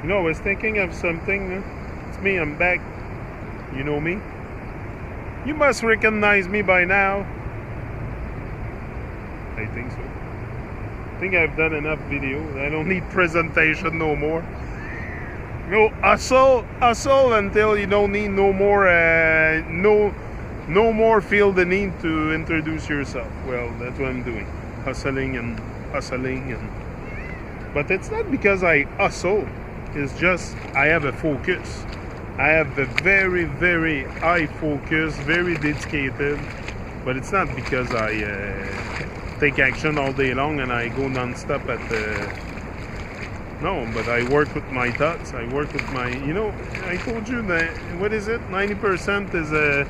You know, I was thinking of something. It's me, I'm back. You know me? You must recognize me by now. I think so. I think I've done enough video. I don't need presentation no more. You know, hustle until you don't need no more, no more feel the need to introduce yourself. Well, that's what I'm doing. Hustling and... But it's not because I hustle. It's just I have a focus. I have a very, very high focus, very dedicated. But it's not because I take action all day long and I go non-stop at the... No, but I work with my thoughts. I work with my... You know, I told you that... What is it? 90% is a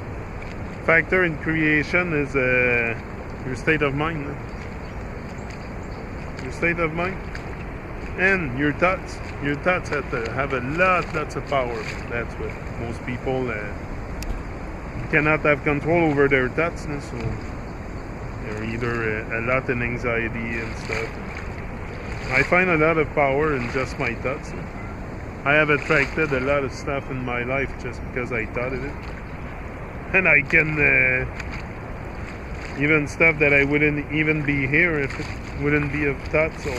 factor in creation is your state of mind. Your state of mind. And your thoughts. Your thoughts have lots of power. That's what most people cannot have control over their thoughts. So they're either a lot in anxiety and stuff. I find a lot of power in just my thoughts. I have attracted a lot of stuff in my life just because I thought of it. And I can even stuff that I wouldn't even be here if it wouldn't be of thoughts or...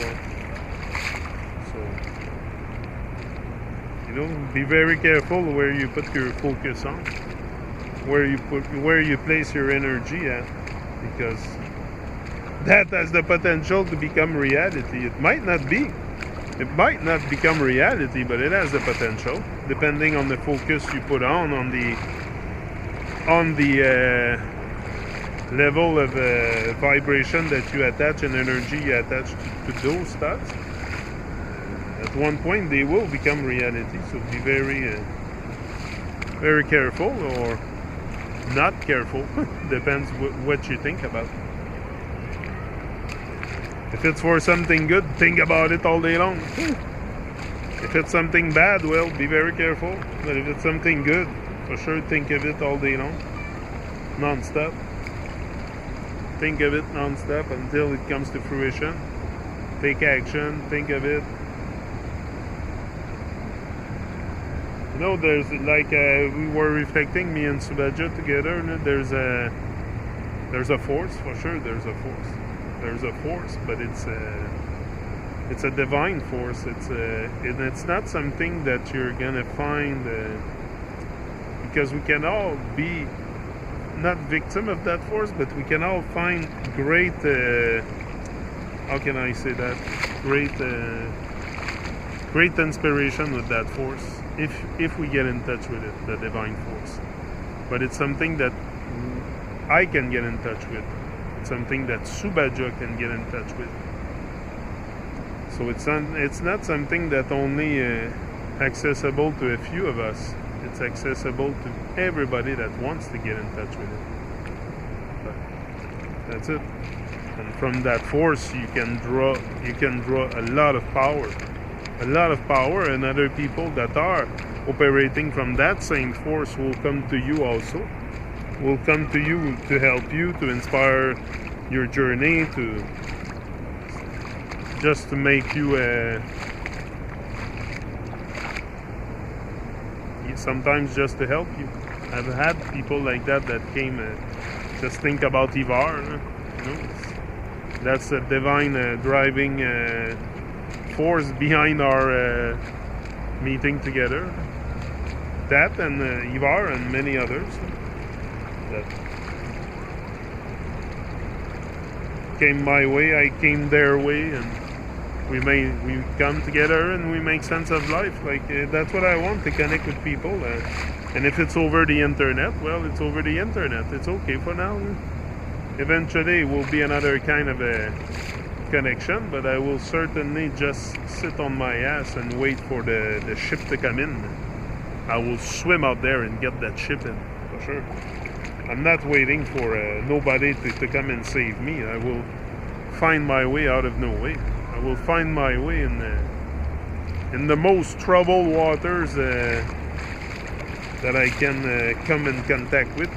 You know, be very careful where you put your focus on, where you place your energy at, because that has the potential to become reality. It might not become reality, but it has the potential, depending on the focus you put on the level of vibration that you attach and energy you attach to those thoughts. At one point they will become reality, so be very very careful, or not careful. Depends what you think about. If it's for something good, think about it all day long. If it's something bad, well, be very careful. But if it's something good, for sure think of it all day long, non-stop. Think of it non-stop until it comes to fruition. Take action, think of it. You know, there's like we were reflecting, me and Subaja together, and there's a force, for sure. There's a force, but it's a divine force. It's not something that you're gonna find because we can all be not victim of that force, but we can all find great. How can I say that? Great inspiration with that force. If we get in touch with it, the divine force. But it's something that I can get in touch with. It's something that Subaja can get in touch with. So it's not something that only accessible to a few of us. It's accessible to everybody that wants to get in touch with it. But that's it. And from that force you can draw a lot of power. And other people that are operating from that same force will come to you also. Will come to you to help you, to inspire your journey, to just to make you sometimes just to help you. I've had people like that came just think about Ivar. You know, that's a divine driving force behind our meeting together. That and Ivar and many others that came my way, I came their way, and we come together and we make sense of life. Like that's what I want, to connect with people. And if it's over the internet, well, it's over the internet. It's okay for now. Eventually it will be another kind of a connection, but I will certainly just sit on my ass and wait for the ship to come in. I will swim out there and get that ship in, for sure. I'm not waiting for nobody to come and save me. I will find my way out of no way. I will find my way in the most troubled waters that I can come in contact with.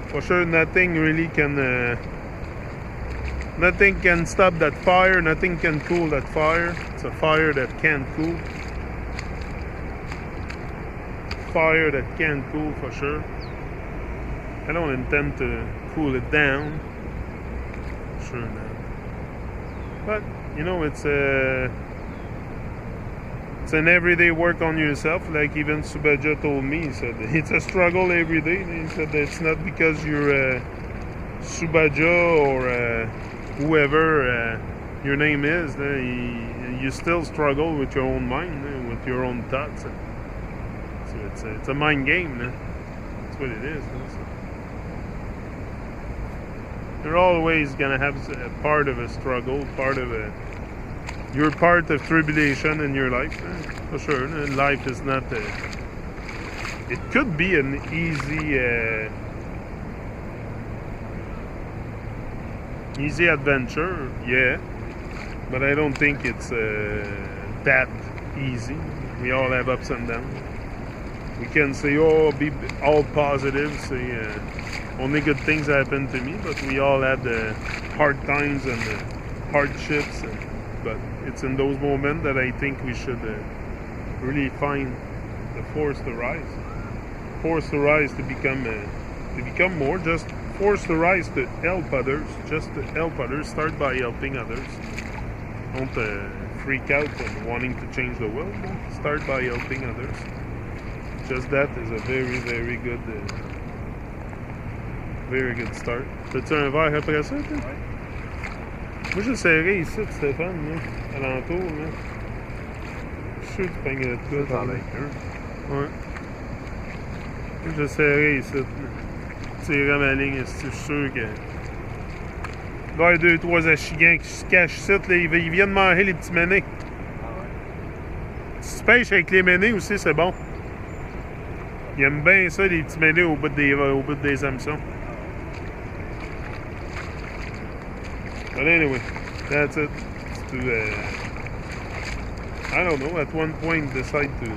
For sure, nothing really can Nothing can stop that fire. Nothing can cool that fire. It's a fire that can't cool. Fire that can't cool for sure. I don't intend to cool it down. Sure not. But you know, it's an everyday work on yourself. Like even Subaja told me, he said it's a struggle every day. He said it's not because you're Subaja or whoever your name is, you still struggle with your own mind, with your own thoughts. So it's a mind game. That's what it is. So you're always gonna have a part of a struggle, you're part of tribulation in your life, for sure. And life is not. It could be an easy adventure, yeah, but I don't think it's that easy. We all have ups and downs. We can say, oh, be all positive, say only good things happen to me, but we all had the hard times and the hardships. But it's in those moments that I think we should really find the force to rise. Force to rise to become more. Just force to rise to help others. Just to help others. Start by helping others. Don't freak out and wanting to change the world. Start by helping others. Just that is a very, very good start. T'as-tu un verre après ça, toi? Moi, j'essaierai ici, Stéphane, là, alentour, là. Je suis sûr que tu pognes de quoi. Ouais. Moi, j'essaierai ici, tirer ma ligne, je suis sûr que... Il doit y avoir 2-3 achigans qui se cachent ici, là. Ils viennent manger les petits ménés. Si tu pêches avec les ménés aussi, c'est bon. Ils aiment bien ça, les petits ménés au bout des hameçons. But anyway, that's it. I don't know, at one point decide to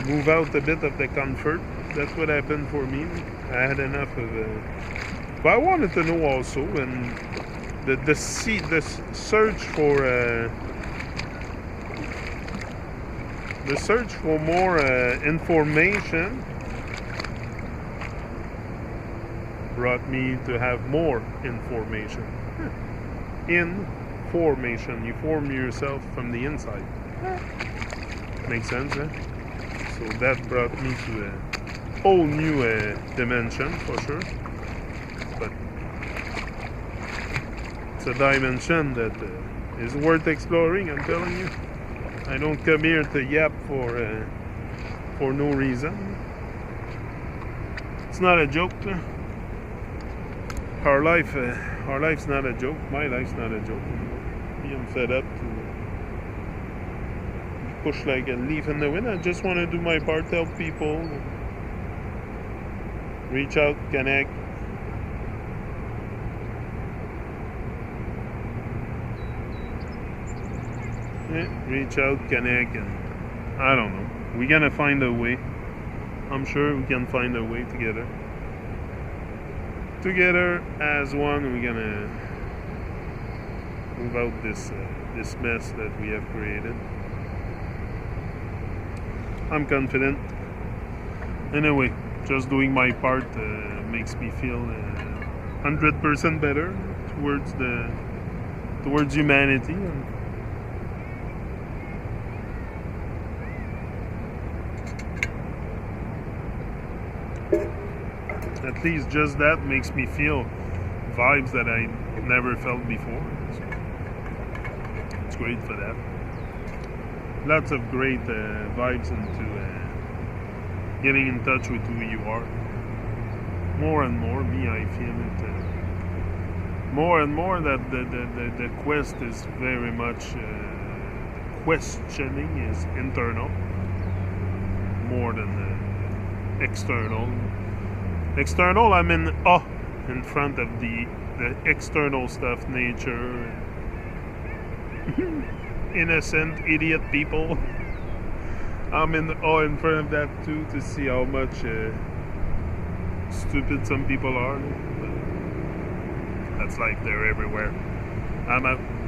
move out a bit of the comfort. That's what happened for me. I had enough of but I wanted to know also, and the search for more information brought me to have more information. Information. You form yourself from the inside. Makes sense, eh? So that brought me to a whole new dimension, for sure. But it's a dimension that is worth exploring, I'm telling you. I don't come here to yap for no reason. It's not a joke. Our life's not a joke. My life's not a joke. I'm fed up to push like a leaf in the wind. I just want to do my part to help people. Reach out, connect. Yeah, reach out, connect, and I don't know. We're gonna find a way. I'm sure we can find a way together. Together as one, we're gonna move out this mess that we have created. I'm confident. Anyway, just doing my part makes me feel 100% better towards humanity. At least just that makes me feel vibes that I never felt before. So it's great for that. Lots of great vibes into getting in touch with who you are. More and more, I feel it. More and more that the quest is very much questioning is internal more than external. External, I'm in awe in front of the external stuff, nature, innocent, idiot people. I'm in awe in front of that too, to see how much stupid some people are. it's like they're everywhere. I'm out.